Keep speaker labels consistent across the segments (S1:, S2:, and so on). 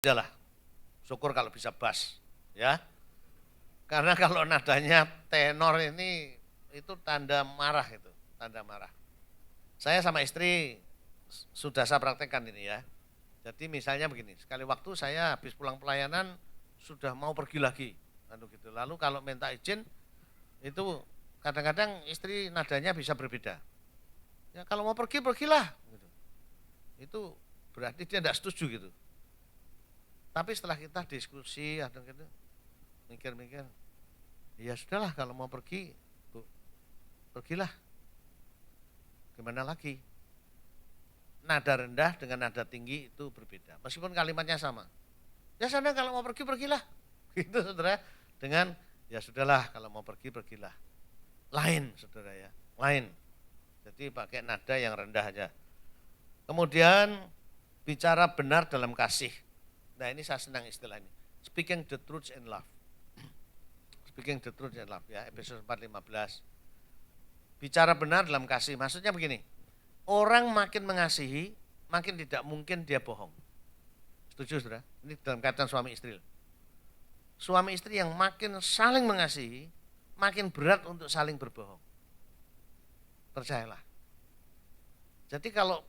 S1: Aja lah, syukur kalau bisa bass, ya. Karena kalau nadanya tenor ini itu tanda marah itu, tanda marah. Saya sama istri sudah saya praktekkan ini ya. Jadi misalnya begini, sekali waktu saya habis pulang pelayanan sudah mau pergi lagi, gitu. Lalu kalau minta izin itu kadang-kadang istri nadanya bisa berbeda. Ya kalau mau pergi pergilah, gitu. Itu berarti dia tidak setuju gitu. Tapi setelah kita diskusi, ada gitu, mikir-mikir, ya sudahlah kalau mau pergi, Bu, pergilah. Gimana lagi? Nada rendah dengan nada tinggi itu berbeda. Meskipun kalimatnya sama. Ya sana kalau mau pergi pergilah. Gitu saudara. Dengan ya sudahlah kalau mau pergi pergilah. Lain saudara ya. Lain. Jadi pakai nada yang rendah aja. Kemudian bicara benar dalam kasih. Nah ini saya senang istilah ini. Speaking the truth in love. Speaking the truth in love ya. Efesus 4:15. Bicara benar dalam kasih. Maksudnya begini. Orang makin mengasihi, makin tidak mungkin dia bohong. Setuju saudara? Ini dalam kaitan suami istri. Suami istri yang makin saling mengasihi, makin berat untuk saling berbohong. Percayalah. Jadi kalau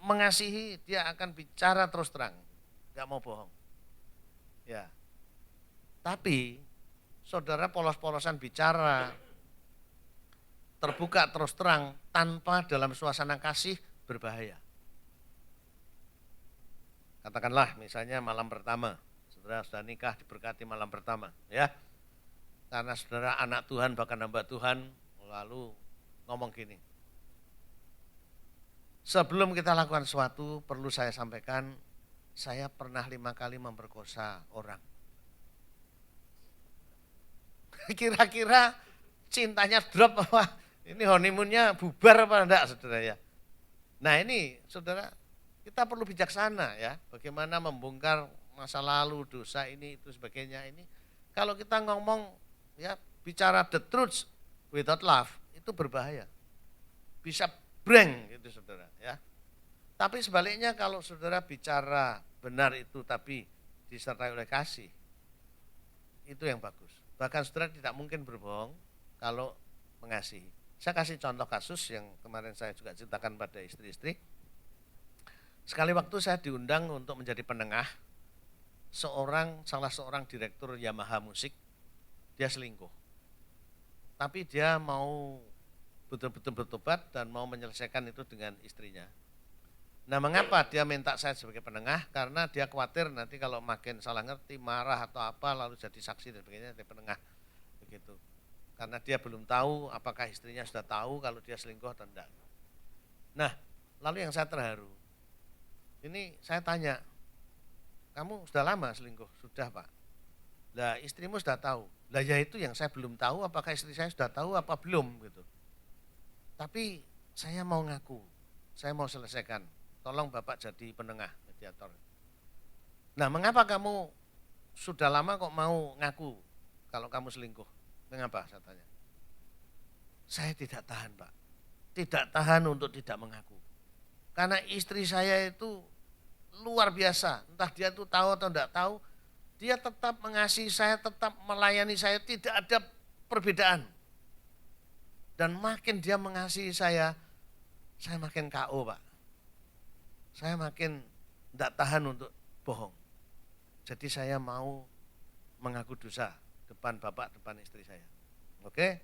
S1: mengasihi, dia akan bicara terus terang. Gak mau bohong. Ya. Tapi, saudara polos-polosan bicara, terbuka terus terang tanpa dalam suasana kasih berbahaya. Katakanlah misalnya malam pertama, saudara sudah nikah diberkati malam pertama, ya. Karena saudara anak Tuhan bahkan hamba Tuhan, lalu ngomong gini. Sebelum kita lakukan sesuatu, perlu saya sampaikan, saya pernah 5 kali memperkosa orang. Kira-kira cintanya drop apa? Ini honeymoonnya bubar apa enggak saudara ya. Nah ini saudara kita perlu bijaksana ya. Bagaimana membongkar masa lalu, dosa ini, itu sebagainya ini. Kalau kita ngomong ya bicara the truth without love itu berbahaya. Bisa breng gitu saudara ya. Tapi sebaliknya kalau saudara bicara benar itu tapi disertai oleh kasih. Itu yang bagus. Bahkan saudara tidak mungkin berbohong kalau mengasihi. Saya kasih contoh kasus yang kemarin saya juga ceritakan pada istri-istri. Sekali waktu saya diundang untuk menjadi penengah, salah seorang direktur Yamaha Musik, dia selingkuh. Tapi dia mau betul-betul bertobat dan mau menyelesaikan itu dengan istrinya. Nah mengapa dia minta saya sebagai penengah? Karena dia khawatir nanti kalau makin salah ngerti, marah atau apa, lalu jadi saksi dan sebagainya, jadi penengah. Begitu. Karena dia belum tahu apakah istrinya sudah tahu kalau dia selingkuh atau enggak. Nah, lalu yang saya terharu, ini saya tanya, kamu sudah lama selingkuh? Sudah Pak. Lah istrimu sudah tahu. Lah ya itu yang saya belum tahu apakah istri saya sudah tahu apa belum gitu. Tapi saya mau ngaku, saya mau selesaikan. Tolong Bapak jadi penengah, mediator. Nah mengapa kamu sudah lama kok mau ngaku kalau kamu selingkuh? Mengapa saya tanya? Saya tidak tahan Pak, tidak tahan untuk tidak mengaku. Karena istri saya itu luar biasa, entah dia itu tahu atau tidak tahu, dia tetap mengasihi saya, tetap melayani saya, tidak ada perbedaan. Dan makin dia mengasihi saya makin KO Pak. Saya makin tidak tahan untuk bohong. Jadi saya mau mengaku dosa depan bapak, depan istri saya. Oke?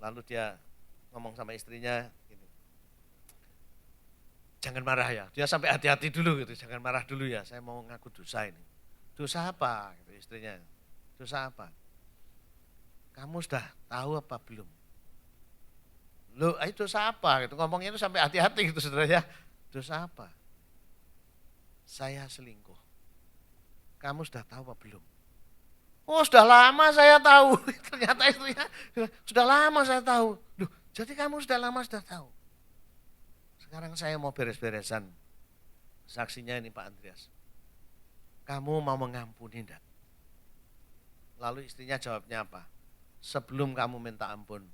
S1: Lalu dia ngomong sama istrinya gini. Jangan marah ya. Dia sampai hati-hati dulu gitu, jangan marah dulu ya. Saya mau ngaku dosa ini. Dosa apa? Gitu istrinya. Dosa apa? Kamu sudah tahu apa belum? Loh, itu dosa apa? Gitu. Ngomongnya itu sampai hati-hati gitu saudara ya. Dosa apa? Saya selingkuh. Kamu sudah tahu apa belum? Oh sudah lama saya tahu. Ternyata istrinya sudah lama saya tahu. Loh, jadi kamu sudah lama sudah tahu. Sekarang saya mau beres-beresan. Saksinya ini Pak Andreas. Kamu mau mengampuni enggak? Lalu istrinya jawabnya apa? Sebelum kamu minta ampun,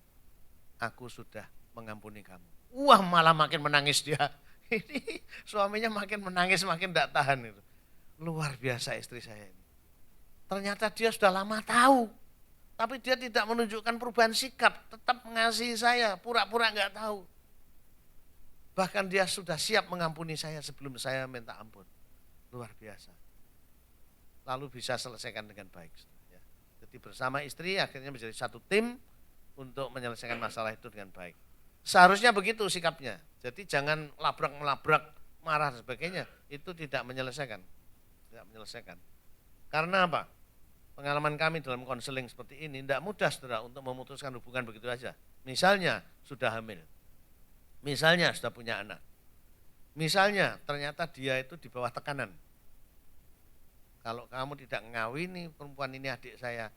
S1: aku sudah mengampuni kamu. Wah malah makin menangis dia. Ini suaminya makin menangis, makin tidak tahan itu. Luar biasa istri saya ini. Ternyata dia sudah lama tahu, tapi dia tidak menunjukkan perubahan sikap, tetap mengasihi saya, pura-pura nggak tahu. Bahkan dia sudah siap mengampuni saya sebelum saya minta ampun. Luar biasa. Lalu bisa selesaikan dengan baik. Ya. Jadi bersama istri akhirnya menjadi satu tim untuk menyelesaikan masalah itu dengan baik. Seharusnya begitu sikapnya. Jadi jangan labrak-melabrak, marah dan sebagainya. Itu tidak menyelesaikan. Tidak menyelesaikan. Karena apa? Pengalaman kami dalam konseling seperti ini tidak mudah saudara untuk memutuskan hubungan begitu saja. Misalnya sudah hamil. Misalnya sudah punya anak. Misalnya ternyata dia itu di bawah tekanan. Kalau kamu tidak ngawini perempuan ini adik saya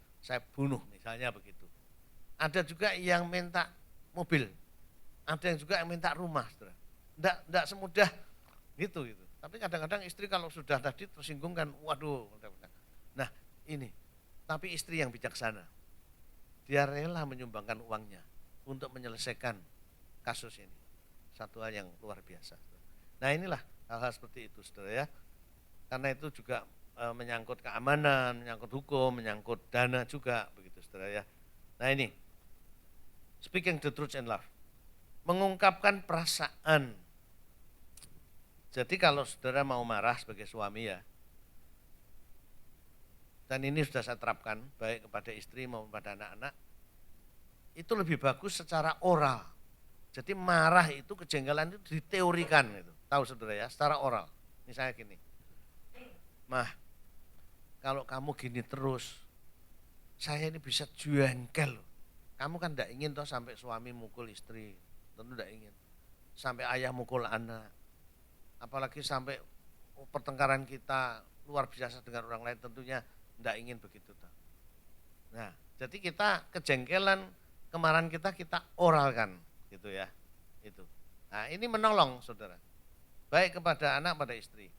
S1: bunuh misalnya begitu. Ada juga yang minta mobil. Ada yang juga yang minta rumah. Saudara. Tidak semudah gitu. Tapi kadang-kadang istri kalau sudah tadi tersinggung kan, waduh. Nah ini, tapi istri yang bijaksana. Dia rela menyumbangkan uangnya untuk menyelesaikan kasus ini. Satu hal yang luar biasa. Nah inilah hal-hal seperti itu saudara ya. Karena itu juga menyangkut keamanan, menyangkut hukum, menyangkut dana juga begitu saudara ya. Nah ini, speaking the truth in love. Mengungkapkan perasaan. Jadi kalau saudara mau marah sebagai suami ya, dan ini sudah saya terapkan baik kepada istri maupun pada anak-anak, itu lebih bagus secara oral. Jadi marah itu, kejengkelan itu diteorikan itu. Tahu saudara ya, secara oral. Misalnya gini, Mah, kalau kamu gini terus, saya ini bisa jengkel. Kamu kan tidak ingin toh sampai suami mukul istri, tentu tidak ingin. Sampai ayah mukul anak, apalagi sampai pertengkaran kita luar biasa dengan orang lain, tentunya tidak ingin begitu toh. Nah, jadi kita kejengkelan, kemarahan kita oralkan. Gitu ya, itu. Nah ini menolong saudara, baik kepada anak pada istri.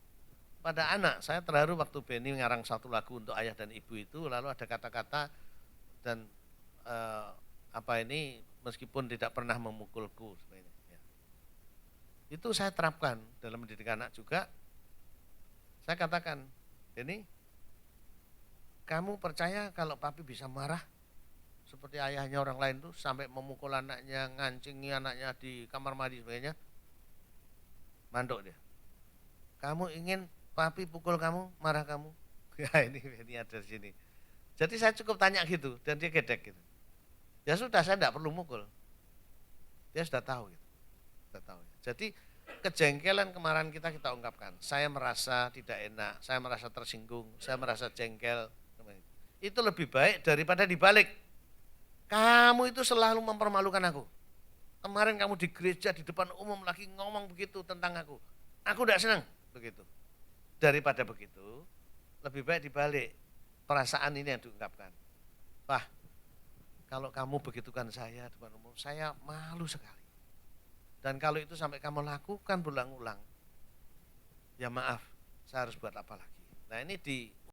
S1: Pada anak, saya terharu waktu Benny ngarang satu lagu untuk ayah dan ibu itu, lalu ada kata-kata dan meskipun tidak pernah memukulku sebenarnya. Ya. Itu saya terapkan dalam mendidik anak juga. Saya katakan, Benny, kamu percaya kalau papi bisa marah? Seperti ayahnya orang lain tuh sampai memukul anaknya, ngancingi anaknya di kamar mandi sebagainya, mandok dia. Kamu ingin papi pukul kamu, marah kamu? Ya ini ada di sini. Jadi saya cukup tanya gitu dan dia gedek gitu. Ya sudah, saya tidak perlu mukul. Dia sudah tahu gitu. Sudah tahu. Jadi kejengkelan, kemarahan kita ungkapkan. Saya merasa tidak enak, saya merasa tersinggung, saya merasa jengkel. Itu lebih baik daripada dibalik. Kamu itu selalu mempermalukan aku. Kemarin kamu di gereja di depan umum lagi ngomong begitu tentang aku. Aku tidak senang begitu. Daripada begitu, lebih baik dibalik. Perasaan ini yang diungkapkan. Wah, kalau kamu begitukan saya di depan umum, saya malu sekali. Dan kalau itu sampai kamu lakukan berulang-ulang, ya maaf, saya harus buat apa lagi. Nah ini